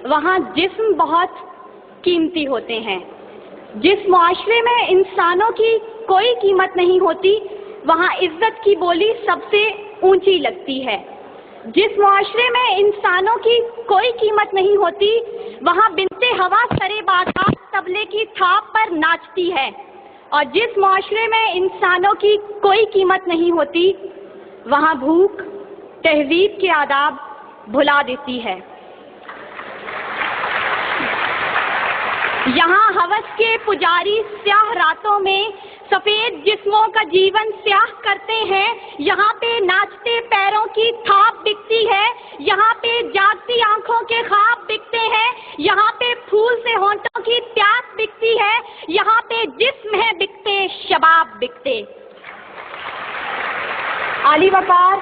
وہاں جسم بہت قیمتی ہوتے ہیں۔ جس معاشرے میں انسانوں کی کوئی قیمت نہیں ہوتی وہاں عزت کی بولی سب سے اونچی لگتی ہے۔ جس معاشرے میں انسانوں کی کوئی قیمت نہیں ہوتی وہاں بنتے ہوا سرے بازار طبلے کی تھاپ پر ناچتی ہے، اور جس معاشرے میں انسانوں کی کوئی قیمت نہیں ہوتی وہاں بھوک تہذیب کے آداب بھلا دیتی ہے۔ یہاں ہوس کے پجاری سیاہ راتوں میں سفید جسموں کا جیون سیاہ کرتے ہیں، یہاں پہ ناچتے پیروں کی تھاپ بکتی ہے، یہاں پہ جاگتی آنکھوں کے خواب بکتے ہیں، یہاں پہ پھول سے ہونٹوں کی پیاس بکتی ہے، یہاں پہ جسم ہے بکتے شباب بکتے۔ عالی وقار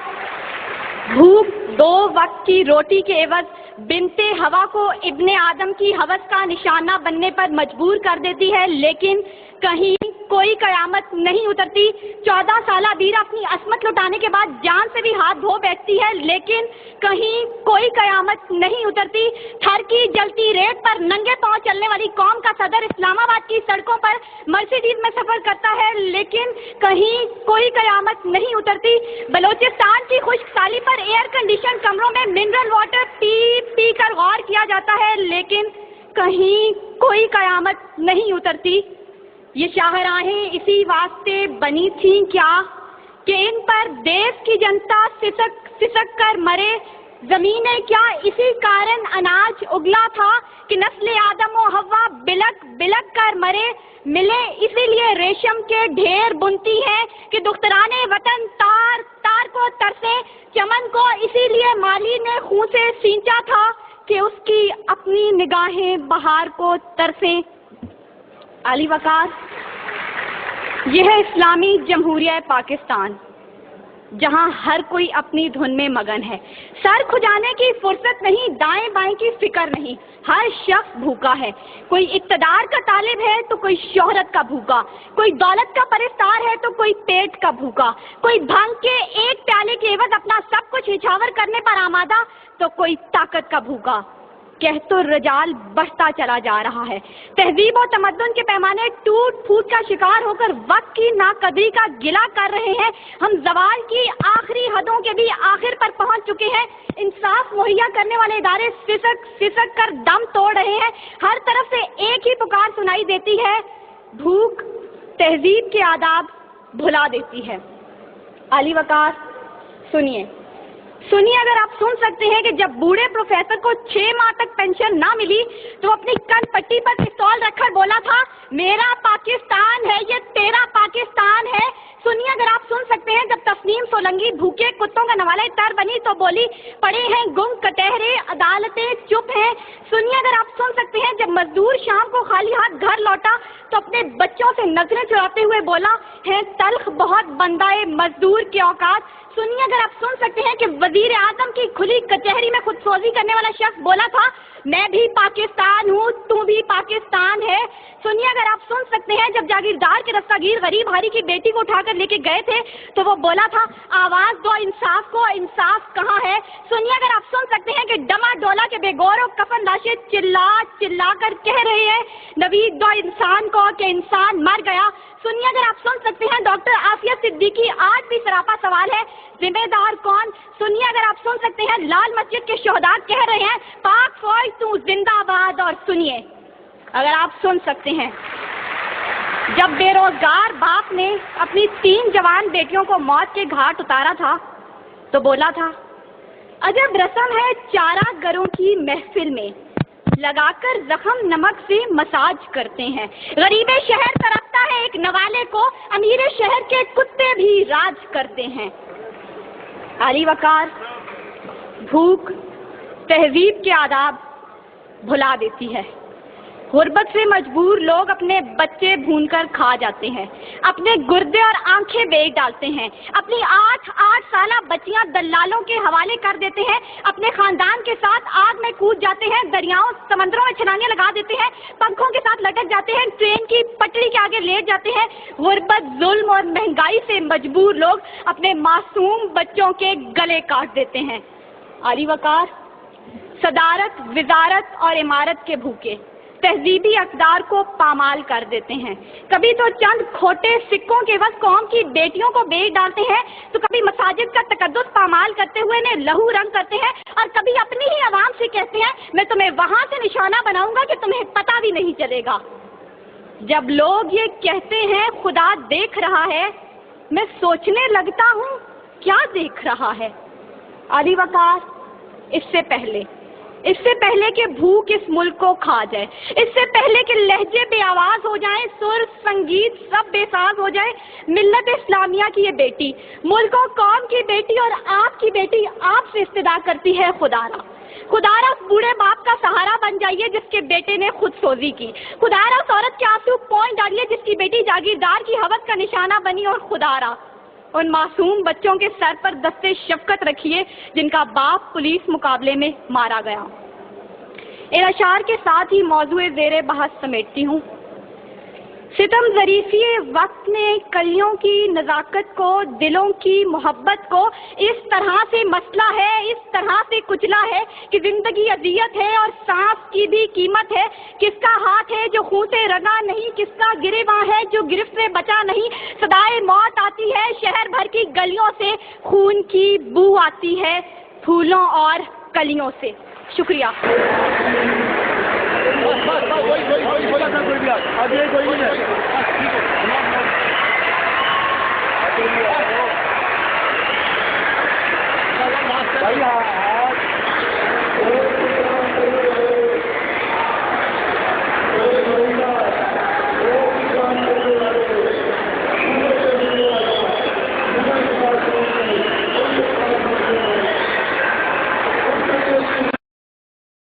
بھوک 2 وقت کی روٹی کے عوض بنتے ہوا کو ابن آدم کی ہوس کا نشانہ بننے پر مجبور کر دیتی ہے، لیکن کہیں کوئی قیامت نہیں اترتی۔ 14 سالہ بیرا اپنی عصمت لٹانے کے بعد جان سے بھی ہاتھ دھو بیٹھتی ہے، لیکن کہیں کوئی قیامت نہیں اترتی۔ تھر کی جلتی ریت پر ننگے پاؤں چلنے والی قوم کا صدر اسلام آباد کی سڑکوں پر مرسیڈیز میں سفر کرتا ہے، لیکن کہیں کوئی قیامت نہیں اترتی۔ بلوچستان کی خشک سالی پر ایئر کنڈیشن کمروں میں منرل واٹر پی پی کر غور کیا جاتا ہے، لیکن کہیں کوئی قیامت نہیں اترتی۔ یہ شاہراہیں اسی واسطے بنی تھیں کیا کہ ان پر دیس کی جنتا سسک کر مرے؟ زمینیں کیا اسی کارن اناج اگلا تھا کہ نسل آدم و حوا بلک بلک کر مرے؟ ملے اسی لیے ریشم کے ڈھیر بنتی ہیں کہ دخترانے وطن تار تار کو ترسے، چمن کو اسی لیے مالی نے خون سے سینچا تھا کہ اس کی اپنی نگاہیں بہار کو ترسیں۔ عالی وقار یہ ہے اسلامی جمہوریہ پاکستان، جہاں ہر کوئی اپنی دھن میں مگن ہے، سر کھجانے کی فرصت نہیں، دائیں بائیں کی فکر نہیں، ہر شخص بھوکا ہے۔ کوئی اقتدار کا طالب ہے تو کوئی شہرت کا بھوکا، کوئی دولت کا پرستار ہے تو کوئی پیٹ کا بھوکا، کوئی بھنگ کے ایک پیالے کے عوض اپنا سب کچھ نچھاور کرنے پر آمادہ تو کوئی طاقت کا بھوکا۔ کہت و رجال بڑھتا چلا جا رہا ہے، تہذیب و تمدن کے پیمانے ٹوٹ پھوٹ کا شکار ہو کر وقت کی ناقدری کا گلہ کر رہے ہیں، ہم زوال کی آخری حدوں کے بھی آخر پر پہنچ چکے ہیں، انصاف مہیا کرنے والے ادارے سسک کر دم توڑ رہے ہیں، ہر طرف سے ایک ہی پکار سنائی دیتی ہے، بھوک تہذیب کے آداب بھلا دیتی ہے۔ عالی وقار سنیے، اگر آپ سن سکتے ہیں کہ جب بوڑھے پروفیسر کو 6 ماہ تک پینشن نہ ملی تو اپنی کن پٹی پر پستول رکھ کر بولا تھا، میرا پاکستان ہے یہ تیرا پاکستان ہے۔ سنیے اگر آپ سن سکتے ہیں جب تسنیم سولنگی بھوکے کتوں کا نوالہ تر بنی تو بولی، پڑے ہیں گم کٹہرے عدالتیں چپ ہیں۔ سنیے اگر آپ سن سکتے ہیں جب مزدور شام کو خالی ہاتھ گھر لوٹا تو اپنے بچوں سے نظریں چراتے ہوئے بولا، ہے تلخ بہت بندائے مزدور کے اوقات۔ سنیے اگر آپ سن سکتے ہیں کہ وزیر اعظم کی کھلی کچہری میں خود سوزی کرنے والا شخص بولا تھا، میں بھی پاکستان ہوں تو بھی پاکستان ہے۔ سنیے اگر آپ سن سکتے ہیں جب جاگیردار کے رستاگیر غریب ہاری کی بیٹی کو اٹھا کر لے کے گئے تھے تو وہ بولا تھا، آواز دو انصاف کو، انصاف کہاں ہے؟ سنیے اگر آپ سن سکتے ہیں کہ ڈما ڈولا کے بے گور و کفن لاشیں چلا چلا کر کہہ رہے ہیں، نوید دو انسان کو کہ انسان مر گیا۔ سنیے اگر آپ سن سکتے ہیں ڈاکٹر عافیہ صدیقی آج بھی سراپا سوال ہے، ذمہ دار کون؟ سنیے اگر آپ سن سکتے ہیں لال مسجد کے شہداء کہہ رہے ہیں، پاک فوج تو زندہ باد۔ اور سنیے اگر آپ سن سکتے ہیں جب بے روزگار باپ نے اپنی 3 جوان بیٹیوں کو موت کے گھاٹ اتارا تھا تو بولا تھا، عجب رسم ہے چارہ گروں کی محفل میں، لگا کر زخم نمک سے مساج کرتے ہیں، غریب شہر ترپتا ہے ایک نوالے کو، امیر شہر کے کتے بھی راج کرتے ہیں۔ عالی وقار بھوک تہذیب کے آداب بھلا دیتی ہے۔ غربت سے مجبور لوگ اپنے بچے بھون کر کھا جاتے ہیں، اپنے گردے اور آنکھیں بیچ ڈالتے ہیں، اپنی 8 سالہ بچیاں دلالوں کے حوالے کر دیتے ہیں، اپنے خاندان کے ساتھ آگ میں کود جاتے ہیں، دریاؤں سمندروں میں چھلانگیں لگا دیتے ہیں، پنکھوں کے ساتھ لٹک جاتے ہیں، ٹرین کی پٹری کے آگے لیٹ جاتے ہیں۔ غربت، ظلم اور مہنگائی سے مجبور لوگ اپنے معصوم بچوں کے گلے کاٹ دیتے ہیں۔ عالی وقار صدارت، وزارت اور عمارت کے بھوکے تہذیبی اقدار کو پامال کر دیتے ہیں. کبھی تو چند کھوٹے سکوں کے عوض قوم کی بیٹیوں کو بیچ ڈالتے ہیں، تو کبھی مساجد کا تقدس پامال کرتے ہوئے انہیں لہو رنگ کرتے ہیں، اور کبھی اپنی ہی عوام سے کہتے ہیں میں تمہیں وہاں سے نشانہ بناؤں گا کہ تمہیں پتہ بھی نہیں چلے گا. جب لوگ یہ کہتے ہیں خدا دیکھ رہا ہے، میں سوچنے لگتا ہوں کیا دیکھ رہا ہے. علی وقار، اس سے پہلے کہ بھوک اس ملک کو کھا جائے، اس سے پہلے کہ لہجے بے آواز ہو جائیں، سر سنگیت سب بے ساز ہو جائے، ملت اسلامیہ کی یہ بیٹی، ملک و قوم کی بیٹی اور آپ کی بیٹی آپ سے استدعا کرتی ہے خدارا اس بوڑھے باپ کا سہارا بن جائیے جس کے بیٹے نے خود سوزی کی. خدارا اس عورت کے آنسو پوئیں ڈالیے جس کی بیٹی جاگیردار کی حوث کا نشانہ بنی. اور خدارا ان معصوم بچوں کے سر پر دستے شفقت رکھیے جن کا باپ پولیس مقابلے میں مارا گیا. ان اشعار کے ساتھ ہی موضوع زیر بحث سمیٹتی ہوں. ستم ظریفی وقت نے کلیوں کی نزاکت کو، دلوں کی محبت کو اس طرح سے مسئلہ ہے، اس طرح سے کچلا ہے کہ زندگی اذیت ہے اور سانس کی بھی قیمت ہے. کس کا ہاتھ ہے جو خون سے رنگا نہیں، کس کا گریباں ہے جو گرفت سے بچا نہیں. صدائے موت آتی ہے شہر بھر کی گلیوں سے، خون کی بو آتی ہے پھولوں اور کلیوں سے. شکریہ. بھائی